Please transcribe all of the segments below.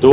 2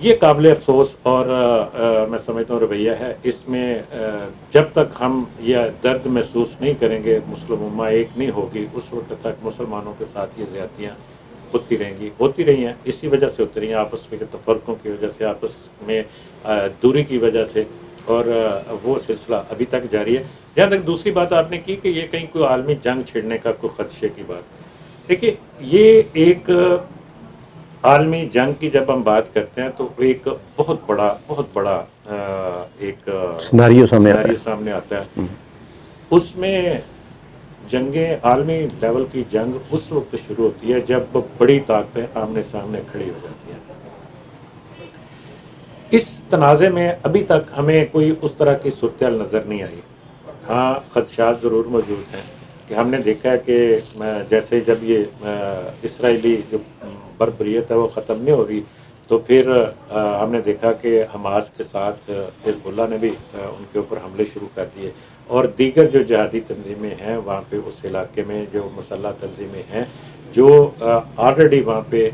یہ قابل افسوس اور میں سمجھتا ہوں رویہ ہے. اس میں جب تک ہم یہ درد محسوس نہیں کریں گے، مسلم امہ ایک نہیں ہوگی، اس وقت تک مسلمانوں کے ساتھ یہ زیادتیاں ہوتی رہیں گی، ہوتی رہی ہیں. اسی وجہ سے ہوتی رہی ہیں، آپس میں تفرقوں کی وجہ سے، آپس میں دوری کی وجہ سے، اور وہ سلسلہ ابھی تک جاری ہے. جہاں تک دوسری بات آپ نے کی کہ یہ کہیں کوئی عالمی جنگ چھڑنے کا کوئی خدشے کی بات، دیکھیے یہ ایک عالمی جنگ کی جب ہم بات کرتے ہیں تو ایک بہت بڑا ایک سناریو سامنے آتا سیناریو ہے. سامنے آتا ہے. اس میں جنگیں، عالمی لیول کی جنگ اس وقت شروع ہوتی ہے جب بڑی طاقتیں آمنے سامنے کھڑی ہو جاتی ہیں. اس تنازع میں ابھی تک ہمیں کوئی اس طرح کی صورتحال نظر نہیں آئی. ہاں خدشات ضرور موجود ہیں کہ ہم نے دیکھا ہے کہ جیسے جب یہ اسرائیلی جو بربریت ہے وہ ختم نہیں ہو رہی، تو پھر ہم نے دیکھا کہ حماس کے ساتھ حزب اللہ نے بھی ان کے اوپر حملے شروع کر دیے، اور دیگر جو جہادی تنظیمیں ہیں وہاں پہ اس علاقے میں، جو مسلح تنظیمیں ہیں جو آلریڈی وہاں پہ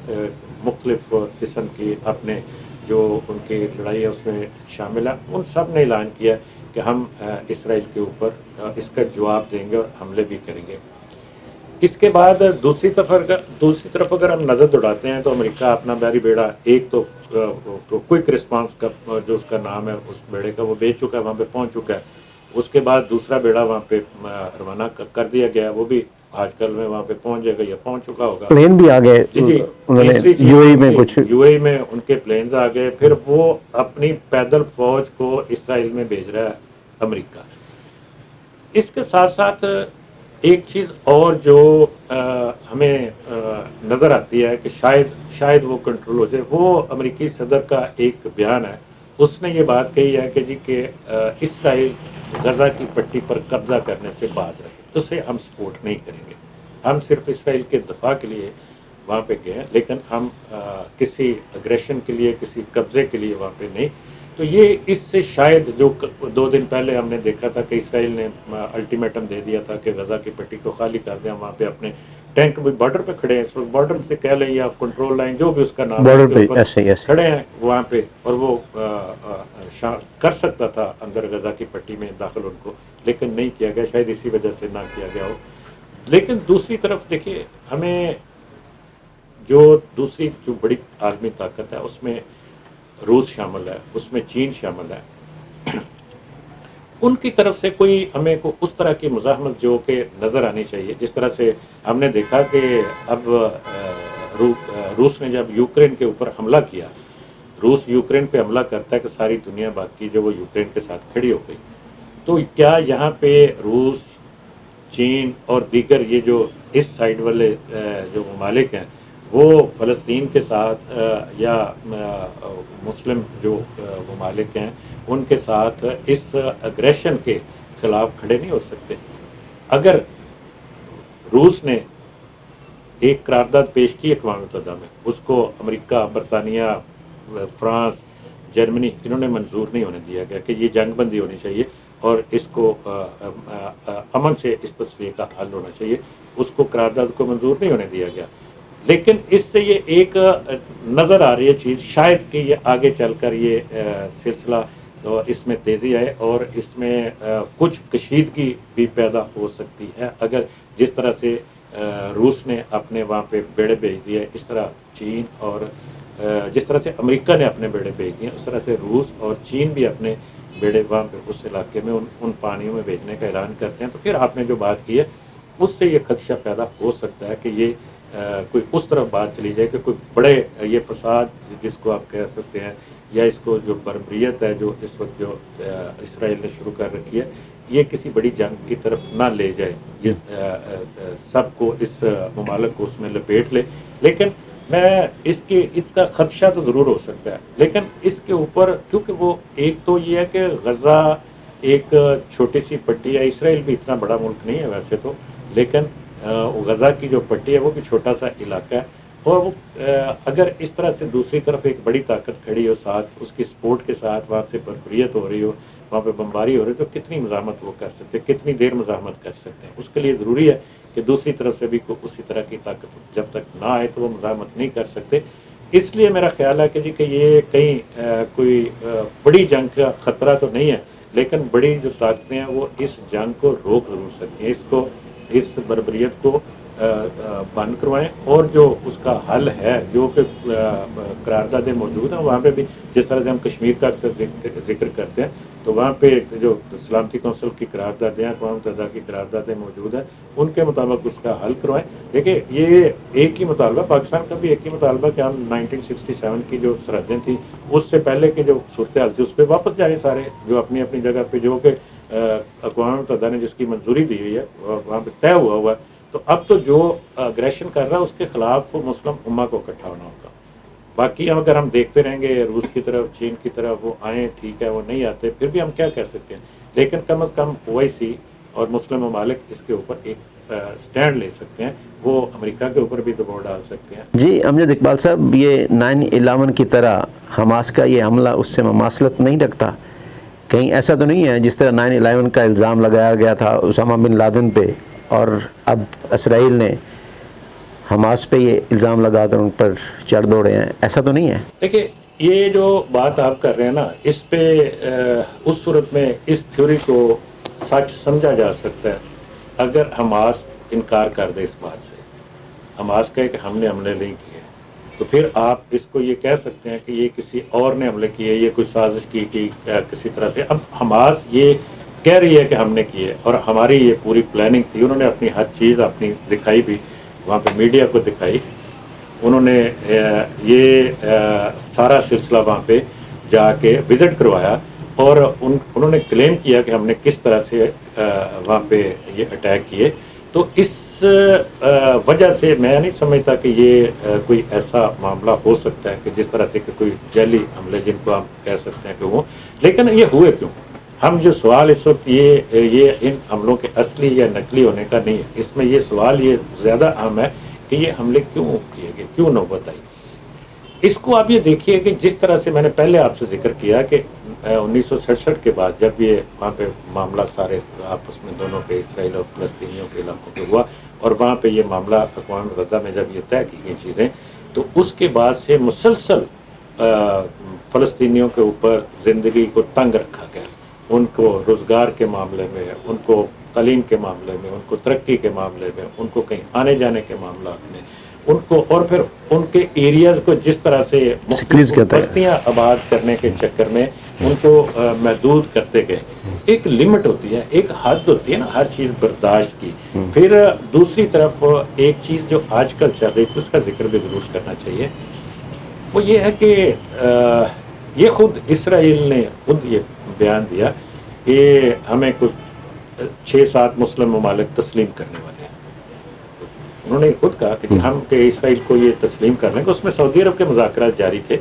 مختلف قسم کی اپنے جو ان کی لڑائی ہے اس میں شامل ہیں، ان سب نے اعلان کیا کہ ہم اسرائیل کے اوپر اس کا جواب دیں گے اور حملے بھی کریں گے. اس کے بعد دوسری طرف اگر ہم نظر دوڑاتے ہیں تو امریکہ اپنا بحری بیڑا ایک تو کوئک رسپانس کا جو اس کا نام ہے اس بیڑے کا وہ بھیج چکا ہے، وہاں پہ پہنچ چکا ہے. اس کے بعد دوسرا بیڑا وہاں پہ روانہ کر دیا گیا، وہ بھی آج کل میں وہاں پہ پہنچ جائے گا یا پہنچ چکا ہوگا. پلین بھی آ گئے جی انہوں نے تیسری چیز یو اے میں ان کچھ. کی یو اے میں ان کے پلینز آ گئے. پھر وہ اپنی پیدل فوج کو اسرائیل میں بھیج رہا ہے امریکہ. اس کے ساتھ ساتھ ایک چیز اور جو ہمیں نظر آتی ہے کہ شاید وہ کنٹرول ہو جائے، وہ امریکی صدر کا ایک بیان ہے. اس نے یہ بات کہی ہے کہ اسرائیل غزہ کی پٹی پر قبضہ کرنے سے باز رہے، اسے ہم سپورٹ نہیں کریں گے. ہم صرف اسرائیل کے دفاع کے لیے وہاں پہ گئے ہیں، لیکن ہم کسی اگریشن کے لیے، کسی قبضے کے لیے وہاں پہ نہیں. تو یہ اس سے شاید جو 2 دن پہلے ہم نے دیکھا تھا کہ اسرائیل نے الٹیمیٹم دے دیا تھا کہ غزہ کی پٹی کو خالی کر دیں، وہاں پہ اپنے ٹینک بھی بارڈر پہ کھڑے ہیں، اس وقت بارڈر سے کہہ لیں یا کنٹرول لائن جو بھی اس کا نام ہے اس بارڈر کے پہ اوپر ایسے کھڑے ہیں وہاں پہ، اور وہ کر سکتا تھا اندر غزہ کی پٹی میں داخل ان کو، لیکن نہیں کیا گیا. شاید اسی وجہ سے نہ کیا گیا ہو. لیکن دوسری طرف دیکھیے، ہمیں دوسری جو بڑی عالمی طاقت ہے اس میں روس شامل ہے، اس میں چین شامل ہے. ان کی طرف سے ہمیں اس طرح کی مزاحمت جو کہ نظر آنی چاہیے. جس طرح سے ہم نے دیکھا کہ اب روس نے جب یوکرین کے اوپر حملہ کیا، روس یوکرین پہ حملہ کرتا ہے کہ ساری دنیا باقی جو وہ یوکرین کے ساتھ کھڑی ہو گئی. تو کیا یہاں پہ روس، چین اور دیگر یہ جو اس سائڈ والے جو ممالک ہیں وہ فلسطین کے ساتھ یا مسلم جو ممالک ہیں ان کے ساتھ اس اگریشن کے خلاف کھڑے نہیں ہو سکتے؟ اگر روس نے ایک قرارداد پیش کی اقوام متحدہ میں، اس کو امریکہ، برطانیہ، فرانس، جرمنی انہوں نے منظور نہیں ہونے دیا گیا کہ یہ جنگ بندی ہونی چاہیے اور اس کو امن سے اس تصویر کا حل ہونا چاہیے، اس کو قرارداد کو منظور نہیں ہونے دیا گیا. لیکن اس سے یہ ایک نظر آ رہی ہے چیز، شاید کہ یہ آگے چل کر یہ سلسلہ اس میں تیزی آئے اور اس میں کچھ کشیدگی بھی پیدا ہو سکتی ہے. اگر جس طرح سے روس نے اپنے وہاں پہ بیڑے بھیج دیے، اس طرح چین اور جس طرح سے امریکہ نے اپنے بیڑے بھیج دیے، اس طرح سے روس اور چین بھی اپنے بیڑے وہاں پہ اس علاقے میں ان پانیوں میں بھیجنے کا اعلان کرتے ہیں. تو پھر آپ نے جو بات کی ہے اس سے یہ خدشہ پیدا ہو سکتا ہے کہ یہ کوئی اس طرح بات چلی جائے کہ کوئی بڑے یہ فساد جس کو آپ کہہ سکتے ہیں، یا اس کو جو بربریت ہے جو اس وقت جو اسرائیل نے شروع کر رکھی ہے، یہ کسی بڑی جنگ کی طرف نہ لے جائے، یہ سب کو اس ممالک کو اس میں لپیٹ لے. لیکن اس کا خدشہ تو ضرور ہو سکتا ہے، لیکن اس کے اوپر کیونکہ وہ ایک تو یہ ہے کہ غزہ ایک چھوٹی سی پٹی ہے، اسرائیل بھی اتنا بڑا ملک نہیں ہے ویسے تو، لیکن غزہ کی جو پٹی ہے وہ بھی چھوٹا سا علاقہ ہے، اور وہ اگر اس طرح سے دوسری طرف ایک بڑی طاقت کھڑی ہو ساتھ، اس کی سپورٹ کے ساتھ وہاں سے بربریت ہو رہی ہو، وہاں پہ بمباری ہو رہی ہے، تو کتنی مزاحمت وہ کر سکتے ہیں، کتنی دیر مزاحمت کر سکتے ہیں. اس کے لیے ضروری ہے کہ دوسری طرف سے بھی اسی طرح کی طاقت جب تک نہ آئے تو وہ مزاحمت نہیں کر سکتے. اس لیے میرا خیال ہے کہ جی کہ یہ کہیں کوئی بڑی جنگ کا خطرہ تو نہیں ہے، لیکن بڑی جو طاقتیں ہیں وہ اس جنگ کو روک ضرور سکتی ہیں، اس بربریت کو بند کروائیں، اور جو اس کا حل ہے، جو کہ قراردادیں موجود ہیں وہاں پہ بھی، جس طرح سے ہم کشمیر کا اکثر ذکر کرتے ہیں، تو وہاں پہ جو سلامتی کونسل کی قراردادیں، اقوام متحدہ کی قراردادیں موجود ہیں، ان کے مطابق اس کا حل کروائیں۔ دیکھیں یہ ایک ہی مطالبہ، پاکستان کا بھی ایک ہی مطالبہ کہ ہم 1967 کی جو سرحدیں تھیں اس سے پہلے کی جو صورتحال تھی اس پہ واپس جائیں سارے، جو اپنی اپنی جگہ پہ، جو کہ اقوام متحدہ نے جس کی منظوری دی ہوئی ہے وہاں پہ طے ہوا ہے۔ تو اب تو جو اگریشن کر رہا ہے اس کے خلاف مسلم امہ کو اکٹھا ہونا ہوگا۔ باقی اگر ہم دیکھتے رہیں گے روس کی طرف، چین کی طرف، وہ آئیں ٹھیک ہے، وہ نہیں آتے، پھر بھی ہم کیا کہہ سکتے ہیں، لیکن کم از کم OIC اور مسلم ممالک اس کے اوپر ایک سٹینڈ لے سکتے ہیں، وہ امریکہ کے اوپر بھی دباؤ ڈال سکتے ہیں۔ جی امجد اقبال صاحب، یہ 9/11 کی طرح حماس کا یہ حملہ اس سے مماثلت نہیں رکھتا؟ کہیں ایسا تو نہیں ہے جس طرح 9/11 کا الزام لگایا گیا تھا اسامہ بن لادن پہ، اور اب اسرائیل نے حماس پہ یہ الزام لگا کر ان پر چڑھ دوڑے ہیں، ایسا تو نہیں ہے؟ دیکھیں یہ جو بات آپ کر رہے ہیں نا، اس پہ اس صورت میں اس تھیوری کو سچ سمجھا جا سکتا ہے اگر حماس انکار کر دے اس بات سے، حماس کہے کہ ہم نے حملے نہیں کیے، تو پھر آپ اس کو یہ کہہ سکتے ہیں کہ یہ کسی اور نے حملے کیے، یہ کوئی سازش کی کسی طرح سے۔ اب حماس یہ کہہ رہی ہے کہ ہم نے کیے، اور ہماری یہ پوری پلاننگ تھی، انہوں نے اپنی ہر چیز اپنی دکھائی بھی، وہاں پہ میڈیا کو دکھائی، انہوں نے یہ سارا سلسلہ وہاں پہ جا کے وزٹ کروایا، اور انہوں نے کلیم کیا کہ ہم نے کس طرح سے وہاں پہ یہ اٹیک کیے۔ تو اس وجہ سے میں نہیں سمجھتا کہ یہ کوئی ایسا معاملہ ہو سکتا ہے کہ جس طرح سے کہ کوئی جعلی حملے جن کو ہم کہہ سکتے ہیں کہ وہ، لیکن یہ ہوئے کیوں؟ ہم جو سوال اس وقت یہ ان حملوں کے اصلی یا نقلی ہونے کا نہیں ہے، اس میں یہ سوال یہ زیادہ اہم ہے کہ یہ حملے کیوں کیے گئے، کیوں نوبت آئی۔ اس کو آپ یہ دیکھیے کہ جس طرح سے میں نے پہلے آپ سے ذکر کیا کہ 1967 کے بعد جب یہ وہاں پہ معاملہ سارے آپس میں دونوں کے، اسرائیل اور فلسطینیوں کے علاقوں پہ ہوا، اور وہاں پہ یہ معاملہ اقوام متحدہ میں جب یہ طے کی گئی چیزیں، تو اس کے بعد سے مسلسل فلسطینیوں کے اوپر زندگی کو تنگ رکھا گیا، ان کو روزگار کے معاملے میں، ان کو تعلیم کے معاملے میں، ان کو ترقی کے معاملے میں، ان کو کہیں آنے جانے کے معاملات میں، ان کو، اور پھر ان کے ایریاز کو جس طرح سے مختلف بستیاں آباد کرنے کے چکر میں ان کو محدود کرتے گئے۔ ایک لمٹ ہوتی ہے، ایک حد ہوتی ہے نا ہر چیز برداشت کی۔ پھر دوسری طرف ایک چیز جو آج کل چل رہی تھی اس کا ذکر بھی ضرور کرنا چاہیے، وہ یہ ہے کہ یہ خود اسرائیل نے خود یہ بیان دیا کہ ہمیں کچھ 6-7 مسلم ممالک تسلیم کرنے والے ہیں۔ انہوں نے خود کہا کہ ہم کہ اسرائیل کو یہ تسلیم کر رہے ہیں، کہ اس میں سعودی عرب کے مذاکرات جاری تھے،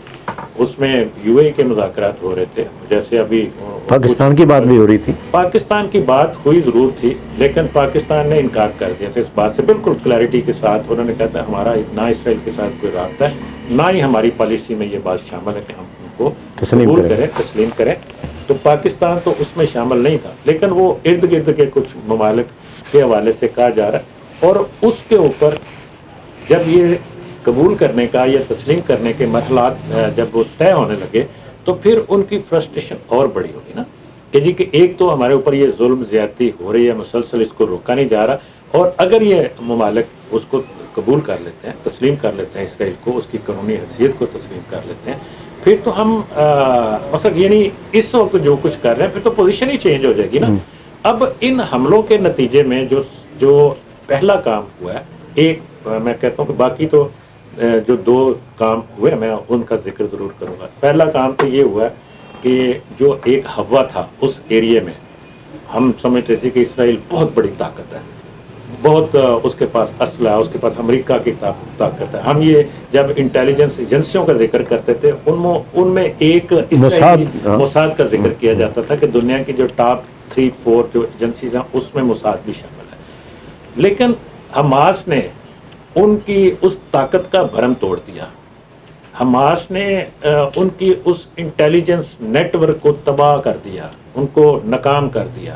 اس میں UAE کے مذاکرات ہو رہے تھے، جیسے ابھی پاکستان کی بات بھی ہو رہی تھی، پاکستان کی بات ہوئی ضرور تھی، لیکن پاکستان نے انکار کر دیا تھا اس بات سے بالکل کلیئرٹی کے ساتھ۔ انہوں نے کہا تھا ہمارا نہ اسرائیل کے ساتھ کوئی رابطہ ہے، نہ ہی ہماری پالیسی میں یہ بات شامل ہے کہ ہم ان کو قبول کریں، تسلیم کریں۔ تو پاکستان تو اس میں شامل نہیں تھا، لیکن وہ ارد گرد کے کچھ ممالک کے حوالے سے کہا جا رہا ہے، اور اس کے اوپر جب یہ قبول کرنے کا یا تسلیم کرنے کے مرحلات جب وہ طے ہونے لگے، تو پھر ان کی فرسٹریشن اور بڑی ہوگی نا، کہ جی کہ ایک تو ہمارے اوپر یہ ظلم زیادتی ہو رہی ہے، مسلسل اس کو روکا نہیں جا رہا، اور اگر یہ ممالک اس کو قبول کر لیتے ہیں، تسلیم کر لیتے ہیں اسرائیل کو، اس کی قانونی حیثیت کو تسلیم کر لیتے ہیں، پھر تو ہم مثلا یعنی اس وقت جو کچھ کر رہے ہیں پھر تو پوزیشن ہی چینج ہو جائے گی نا۔ اب ان حملوں کے نتیجے میں جو پہلا کام ہوا ہے، ایک میں کہتا ہوں کہ باقی تو جو 2 کام ہوئے میں ان کا ذکر ضرور کروں گا۔ پہلا کام تو یہ ہوا کہ جو ایک ہوا تھا اس ایریے میں، ہم سمجھتے تھے کہ اسرائیل بہت بڑی طاقت ہے، بہت اس کے پاس اسلحہ، اس کے پاس امریکہ کی طاقت ہے۔ ہم یہ جب انٹیلیجنس ایجنسیوں کا ذکر کرتے تھے ان میں ایک موساد کا ذکر کیا جاتا تھا کہ دنیا کی جو ٹاپ 3-4 جو ایجنسیز ہیں اس میں موساد بھی شامل ہے، لیکن حماس نے ان کی اس طاقت کا بھرم توڑ دیا، حماس نے ان کی اس انٹیلیجنس نیٹ ورک کو تباہ کر دیا، ان کو ناکام کر دیا۔